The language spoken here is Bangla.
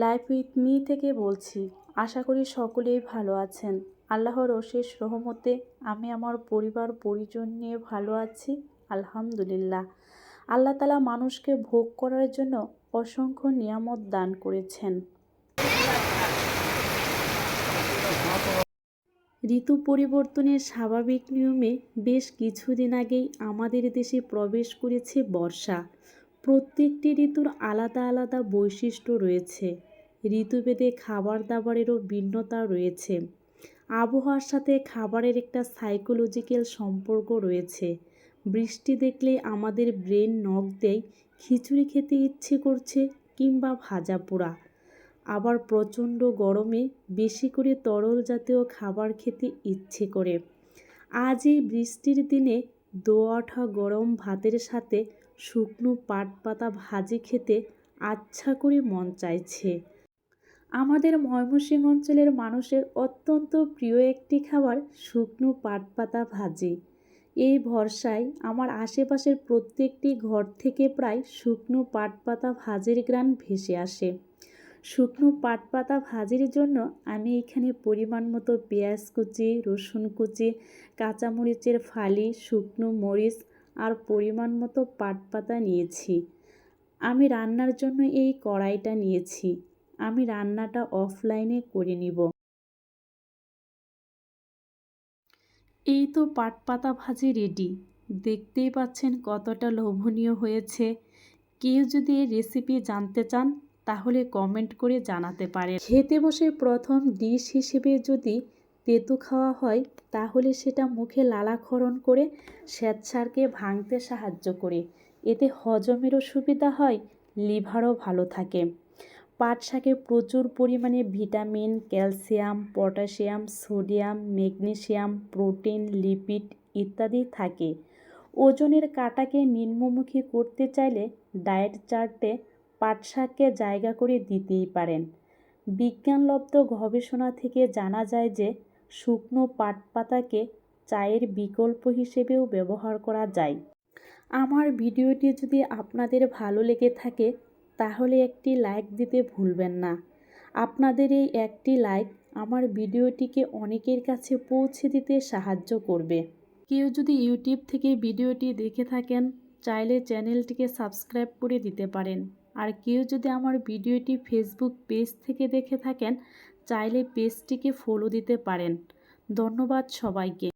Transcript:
লাইফ উইথ মি থেকে বলছি। আশা করি সকলেই ভালো আছেন। আল্লাহর অশেষ রহমতে আমি আমার পরিবার পরিজন নিয়ে ভালো আছি, আলহামদুলিল্লাহ। আল্লাহ তাআলা মানুষকে ভোগ করার জন্য অসংখ্য নিয়ামত দান করেছেন। ঋতু পরিবর্তনের স্বাভাবিক নিয়মে বেশ কিছুদিন আগেই আমাদের দেশে প্রবেশ করেছে বর্ষা। প্রত্যেকটি ঋতুর আলাদা আলাদা বৈশিষ্ট্য রয়েছে। ঋতুভেদে খাবার দাবারেরও ভিন্নতা রয়েছে। আবহাওয়ার সাথে খাবারের একটা সাইকোলজিক্যাল সম্পর্ক রয়েছে। বৃষ্টি দেখলে আমাদের ব্রেন নক দেয়, খিচুড়ি খেতে ইচ্ছে করছে কিংবা ভাজা পোড়া। আবার প্রচণ্ড গরমে বেশি করে তরল জাতীয় খাবার খেতে ইচ্ছে করে। আজ এই বৃষ্টির দিনে দোয়াঠা গরম ভাতের সাথে শুকনো পাট পাতা ভাজি খেতে আচ্ছা করে মন চাইছে। আমাদের ময়মনসিংহ অঞ্চলের মানুষের অত্যন্ত প্রিয় একটি খাবার শুকনো পাট পাতা ভাজি। এই ভরসায় আমার আশেপাশের প্রত্যেকটি ঘর থেকে প্রায় শুকনো পাট পাতা ভাজির ঘ্রাণ ভেসে আসে। শুকনো পাট পাতা ভাজির জন্য আমি এখানে পরিমাণ মতো পেঁয়াজ কুচি, রসুন কুচি, কাঁচামরিচের ফালি, শুকনো মরিচ আর পরিমাণ মতো পাট পাতা নিয়েছি। আমি রান্নার জন্য এই কড়াইটা নিয়েছি। আমি রান্নাটা অফলাইনে করে নিব। এই তো পাট পাতা ভাজি রেডি। দেখতেই পাচ্ছেন কতটা লোভনীয় হয়েছে। কেউ যদি এই রেসিপি জানতে চান তাহলে কমেন্ট করে জানাতে পারেন। খেতে বসে প্রথম ডিশ হিসেবে যদি তেঁতু খাওয়া হয় তাহলে সেটা মুখে লালাক্ষরণ করে শ্বেতসারকে ভাঙতে সাহায্য করে। এতে হজমেরও সুবিধা হয়, লিভারও ভালো থাকে। পাট শাকে প্রচুর পরিমাণে vitamin, calcium, potassium, sodium, magnesium, protein, lipid ইত্যাদি থাকে। ওজনের কাঁটাকে নিম্নমুখী করতে চাইলে ডায়েট চার্টে পাট শাককে জায়গা করে দিতেই পারেন। বিজ্ঞানলব্ধ গবেষণা থেকে জানা যায় যে শুকনো পাট পাতাকে চায়ের বিকল্প হিসেবেও ব্যবহার করা যায়। আমার ভিডিওটি যদি আপনাদের ভালো লেগে থাকে তাহলে একটি লাইক দিতে ভুলবেন না। আপনাদের এই একটি লাইক আমার ভিডিওটিকে অনেকের কাছে পৌঁছে দিতে সাহায্য করবে। কেউ যদি ইউটিউব থেকে ভিডিওটি দেখে থাকেন চাইলে চ্যানেলটিকে সাবস্ক্রাইব করে দিতে পারেন। আর কেউ যদি আমার ভিডিওটি ফেসবুক পেজ থেকে দেখে থাকেন চাইলে পেজটিকে ফলো দিতে পারেন। ধন্যবাদ সবাইকে।